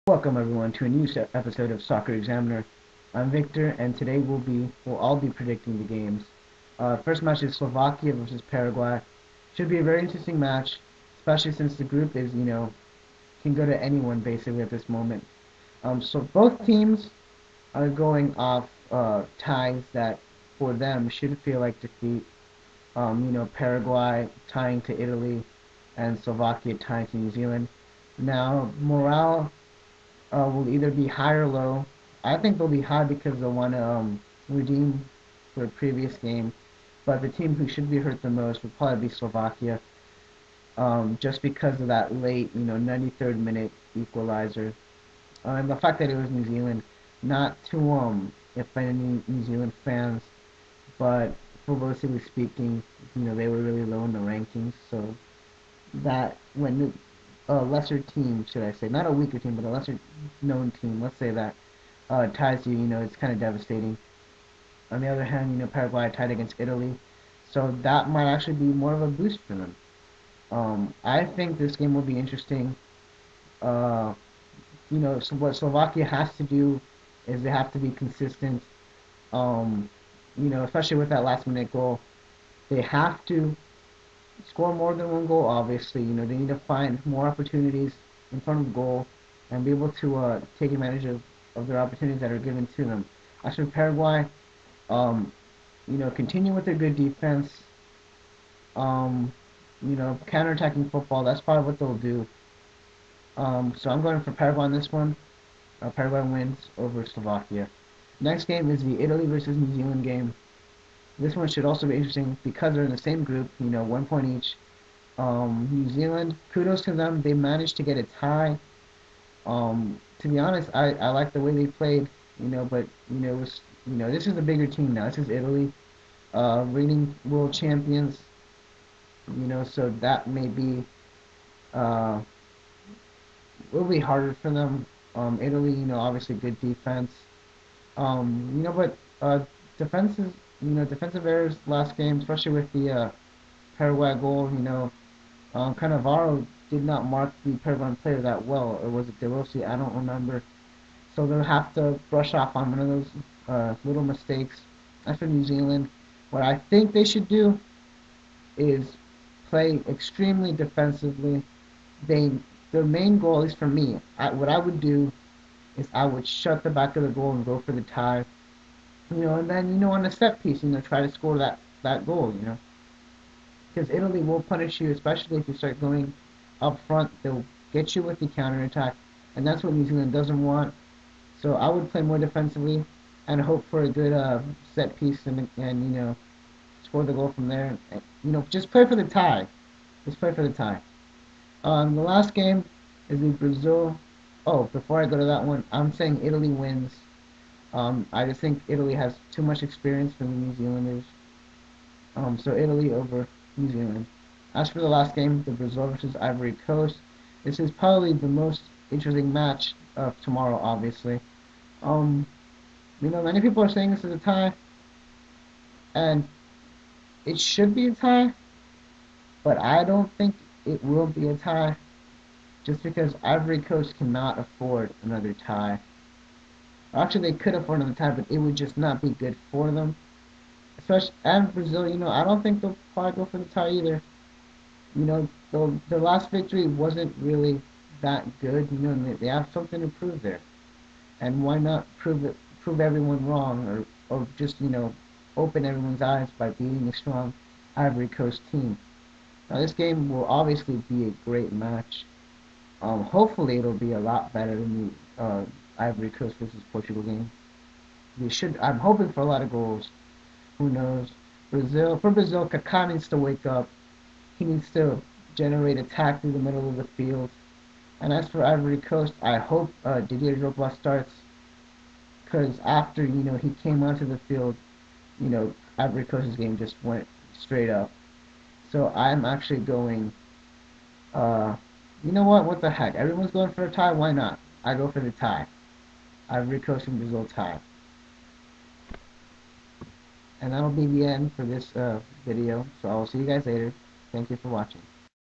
Welcome everyone to a new episode of Soccer Examiner. I'm Victor, and today we'll all be predicting the games. First match is Slovakia versus Paraguay. Should be a very interesting match, especially since the group is can go to anyone basically at this moment. So both teams are going off ties that for them should feel like defeat. Paraguay tying to Italy, and Slovakia tying to New Zealand. Now morale will either be high or low. I think they'll be high because they'll want to redeem their previous game. But the team who should be hurt the most would probably be Slovakia, just because of that late, 93rd minute equalizer, and the fact that it was New Zealand. Not to offend any New Zealand fans, but publicly speaking, they were really low in the rankings. So that when a lesser team, should I say, not a weaker team, but a lesser known team, let's say that, ties you, it's kind of devastating. On the other hand, Paraguay tied against Italy, so that might actually be more of a boost for them. I think this game will be interesting. Uh, so what Slovakia has to do is they have to be consistent. Um, Especially with that last minute goal, they have to score more than one goal, obviously. They need to find more opportunities in front of the goal and be able to take advantage of their opportunities that are given to them. As for Paraguay, um, continue with their good defense. Um, counterattacking football, that's probably what they'll do. So I'm going for Paraguay on this one. Paraguay wins over Slovakia. Next game is the Italy versus New Zealand game. This one should also be interesting because they're in the same group, 1 point each. New Zealand, kudos to them. They managed to get a tie. To be honest, I like the way they played, but it was, this is a bigger team now. This is Italy, reigning world champions, so that may be uh, will be harder for them. Italy, obviously good defense. But defenses, defensive errors last game, especially with the Paraguay goal, Cannavaro did not mark the Paraguayan player that well, or was it De Rossi? I don't remember. So they'll have to brush off on one of those little mistakes. As for New Zealand, what I think they should do is play extremely defensively. They Their main goal, at least for me, what I would do is I would shut the back of the goal and go for the tie. And then on a set piece, try to score that goal. Because Italy will punish you, especially if you start going up front. They'll get you with the counterattack, and that's what New Zealand doesn't want. So I would play more defensively and hope for a good set piece and score the goal from there. And, just play for the tie. Just play for the tie. The last game is the Brazil. Oh, before I go to that one, I'm saying Italy wins. I just think Italy has too much experience for the New Zealanders. So Italy over New Zealand. As for the last game, the Brazil versus Ivory Coast, this is probably the most interesting match of tomorrow, obviously. Um, Many people are saying this is a tie, and it should be a tie, but I don't think it will be a tie, just because Ivory Coast cannot afford another tie. Actually, they could afford another tie, but it would just not be good for them. Especially and Brazil, I don't think they'll probably go for the tie either. Their last victory wasn't really that good. And they have something to prove there. And why not prove everyone wrong, or just open everyone's eyes by beating a strong Ivory Coast team. Now this game will obviously be a great match. Hopefully it'll be a lot better than the Ivory Coast versus Portugal game. I'm hoping for a lot of goals. Who knows? For Brazil, Kaká needs to wake up. He needs to generate attack through the middle of the field. And as for Ivory Coast, I hope Didier Drogba starts, because after he came onto the field, Ivory Coast's game just went straight up. So I'm actually going. You know what? What the heck? Everyone's going for a tie. Why not? I go for the tie. Ivory Coast and Brazil tie. And that'll be the end for this video. So I will see you guys later. Thank you for watching.